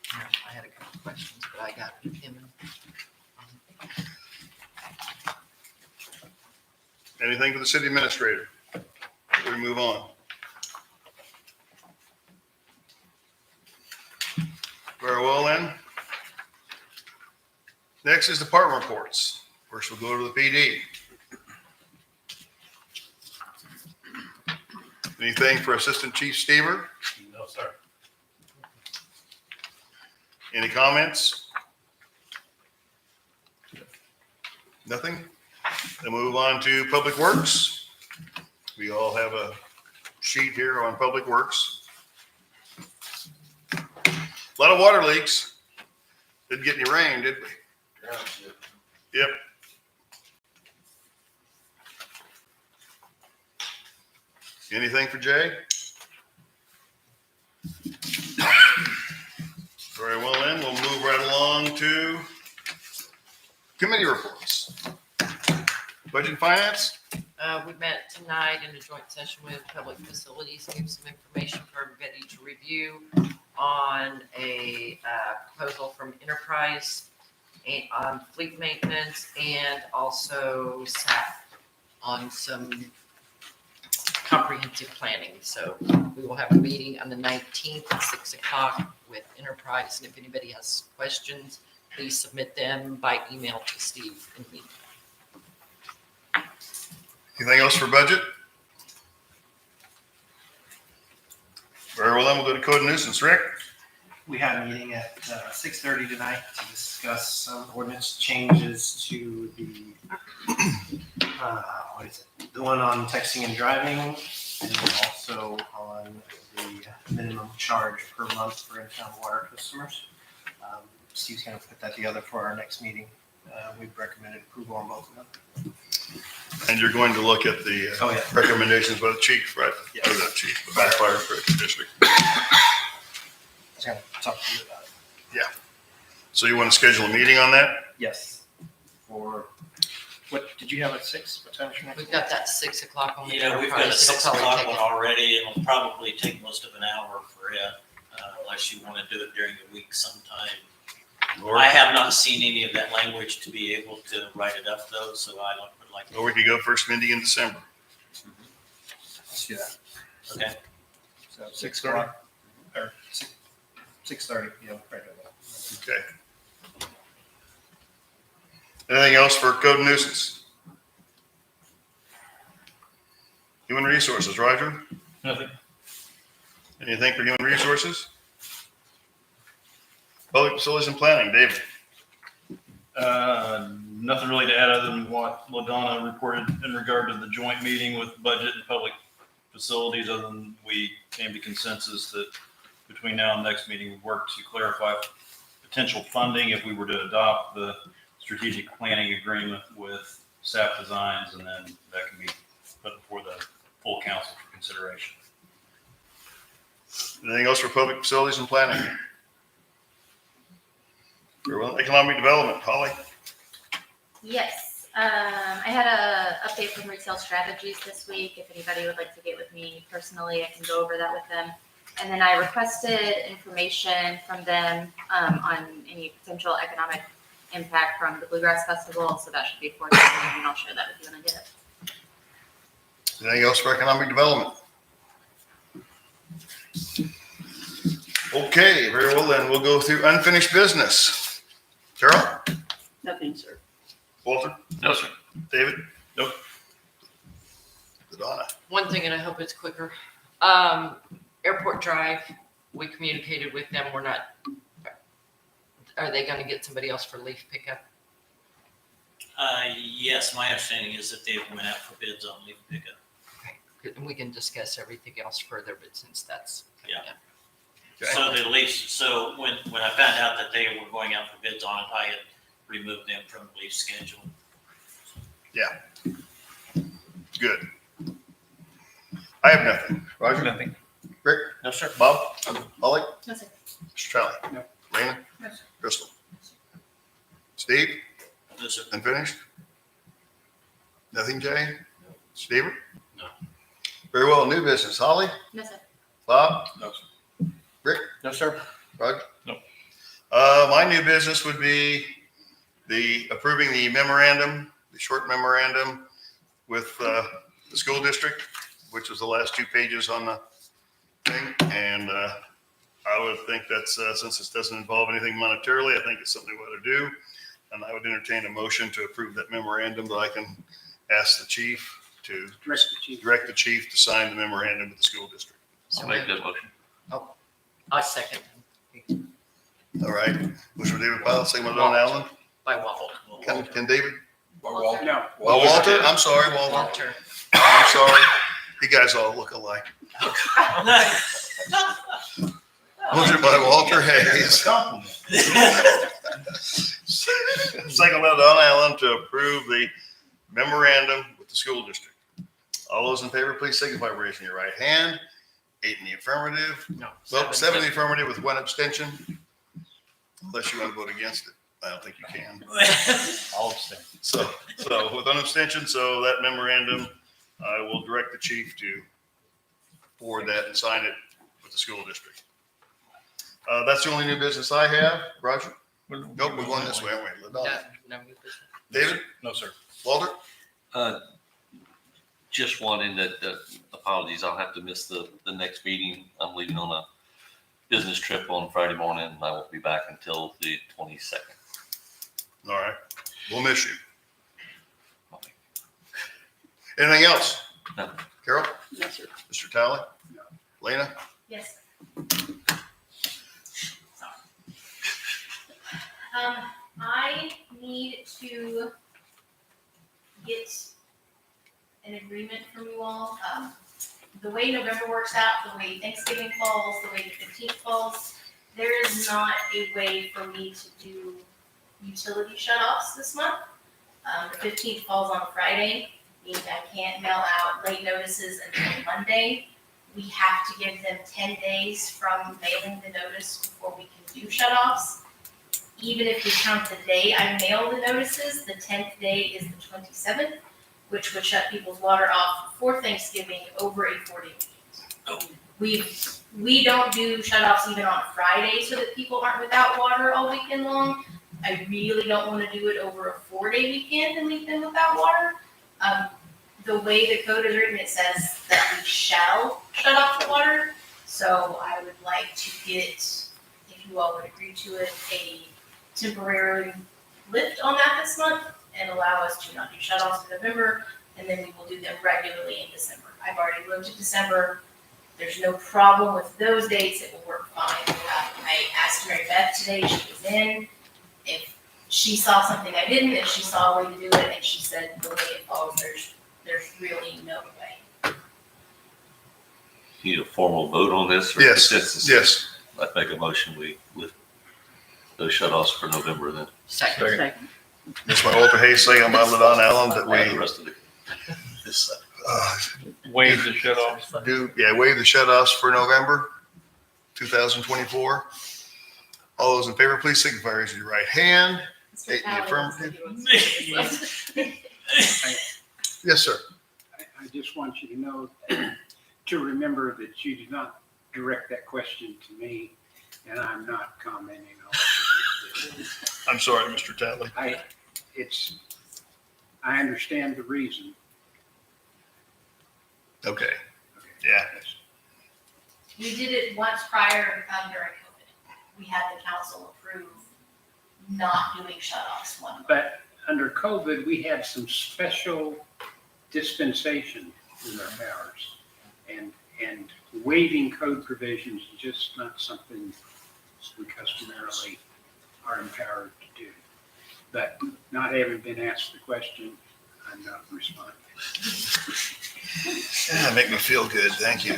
I had a couple questions, but I got him. Anything for the city administrator? Before we move on. Very well then. Next is department reports. First we'll go to the PD. Anything for Assistant Chief Stever? No, sir. Any comments? Nothing? Then move on to Public Works. We all have a sheet here on Public Works. A lot of water leaks. Didn't get any rain, did we? Yep. Anything for Jay? Very well then, we'll move right along to committee reports. Budget and Finance? We met tonight in a joint session with Public Facilities, gave some information for everybody to review on a proposal from Enterprise and on fleet maintenance and also SAP on some comprehensive planning. So we will have a meeting on the 19th at 6 o'clock with Enterprise. And if anybody has questions, please submit them by email to Steve and me. Anything else for budget? Very well then, we'll go to code and nuisance. Rick? We had a meeting at 6:30 tonight to discuss some ordinance changes to the, what is it? The one on texting and driving, and then also on the minimum charge per month for in-town water customers. Steve's gonna put that together for our next meeting. We've recommended approval on both of them. And you're going to look at the Oh, yeah. recommendations by the chief, right? Yeah. Or the chief, the fire district. I was gonna talk to you about it. So you want to schedule a meeting on that? Yes. For, what, did you have at 6? What time is your next? We've got that 6 o'clock on the Yeah, we've got a Enterprise. It'll 6 probably o'clock take one it. already. It'll probably take most of an hour for it, unless you want to do it during the week sometime. Or, I have not seen any of that language to be able to write it up though, so I don't would like. or we could go first meeting in December. Let's do that. Okay. So 6 o'clock, or 6:30, right over there. Okay. Anything else for code and nuisance? Human resources, Roger? Nothing. Anything for human resources? Public facilities and planning, David? Nothing really to add other than what LaDonna reported in regard to the joint meeting with budget and public facilities, other than we came to consensus that between now and the next meeting, we work to clarify potential funding if we were to adopt the strategic planning agreement with SAP Designs, and then that can be put before the full council for consideration. Anything else for public facilities and planning? Very well. Economic development, Holly? Yes, I had a update from Retail Strategies this week. If anybody would like to get with me personally, I can go over that with them. And then I requested information from them on any potential economic impact from the Bluegrass Festival. So that should be forthcoming, and I'll share that with you when I get it. Anything else for economic development? Okay, very well then. We'll go through unfinished business. Carol? Nothing, sir. Walter? No, sir. David? Nope. Donna? One thing, and I hope it's quicker. Airport Drive, we communicated with them. We're not, are they going to get somebody else for leaf pickup? Yes, my understanding is that they went out for bids on leaf pickup. Okay, and we can discuss everything else further, but since that's coming Yeah. up. So the lease, so when I found out that they were going out for bids on it, I had removed them from the lease schedule. Good. I have nothing. Roger? Nothing. Rick? No, sir. Bob? Holly? No, sir. Mr. Talley? No. Raymond? No, sir. Crystal? Steve, No, sir. unfinished? Nothing, Jay? Steve? No. Very well, new business. Holly? No, sir. Bob? No, No, sir. Roger? No. My new business would be approving the memorandum, the short memorandum with, the school district, which was the last 2 pages on the thing. And, I would think that's, since this doesn't involve anything monetarily, I think it's something we ought to do. And I would entertain a motion to approve that memorandum, that I can ask the chief to direct the chief to sign the memorandum with the school district. I'll make that motion. I second All right. Motion by David Pyle, second by Don Allen. by Waffle. Can David? Walter. No. Well, Walter, I'm sorry, Walter. Walter. I'm sorry. You guys all look alike. Motion by Walter Hayes. Second by Don Allen to approve the memorandum with the school district. All those in favor, please signify by raising your right hand. 8 in the affirmative. No. Well, 7 in the affirmative with 1 abstention. Unless you want to vote against it. I don't think you can. I'll abstain. So with an abstention, so that memorandum, I will direct the chief to forward that and sign it with the school district. That's the only new business I have. Roger? Nope, we're going this way, aren't we? No, no new business. David? No, sir. Walter? Just wanting that, apologies, I'll have to miss the next meeting. I'm leaving on a business trip on Friday morning, and I won't be back until the 22nd. All right. We'll miss you. Anything else? No. Carol? No, sir. Mr. Talley? No. Lena? Yes. I need to get an agreement from you all. The way November works out, the way Thanksgiving falls, the way the 15th falls, there is not a way for me to do utility shut-offs this month. The 15th falls on a Friday, meaning I can't mail out late notices until Monday. We have to give them 10 days from mailing the notice before we can do shut-offs. Even if you count the day I mail the notices, the 10th day is the 27th, which would shut people's water off for Thanksgiving over a 4-day weekend. We don't do shut-offs even on a Friday so that people aren't without water all weekend long. I really don't want to do it over a 4-day weekend and leave them without water. The way the code is written, it says that we shall shut off the water. So I would like to get, if you all would agree to it, a temporary lift on that this month and allow us to not do shut-offs in November, and then we will do them regularly in December. I've already looked at December. There's no problem with those dates. It will work fine. I asked Mary Beth today, she was in. If she saw something I didn't, if she saw a way to do it, and she said the way it falls, there's really no way. Need a formal vote on this? or Yes, consensus? yes. I'd make a motion, we lift those shut-offs for November then. Second. Second. This by Walter Hayes, second by Ladon Allen, that And the we rest of the, Waive the shut-offs. waive the shut-offs for November 2024. All those in favor, please signify by raising your right hand. Mr. 8 in the Talley affirmative. wants to Yes, sir. I just want you to know, to remember that you did not direct that question to me, and I'm not commenting on it. I'm sorry, Mr. Talley. I understand the reason. Okay. Yeah. We did it once prior during COVID. We had the council approve not doing shut-offs one month. But under COVID, we had some special dispensation in our powers. And waiving code provisions is just not something we customarily are empowered to do. But not having been asked the question, I'm not responding. Yeah, make me feel good. Thank you.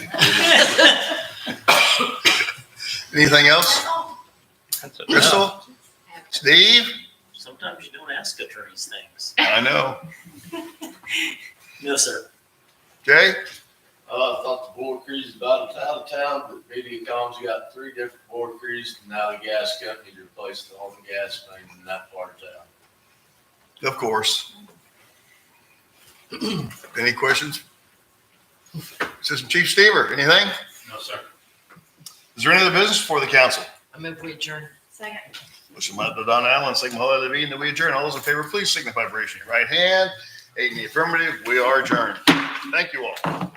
Anything else? That's it. Crystal? Steve? Sometimes you don't ask attorneys things. I know. No, sir. Jay? I thought the board crews is about out of town, but Mediacom's got 3 different board crews, and now the gas company replaced all the gas mains in that part of town. Of course. Any questions? Assistant Chief Stever, anything? No, sir. Is there any other business before the council? I move we adjourn. Second. Motion by Don Allen, second by Holly Levine, that we adjourn. All those in favor, please signify by raising your right hand. 8 in the affirmative, we are adjourned. Thank you all.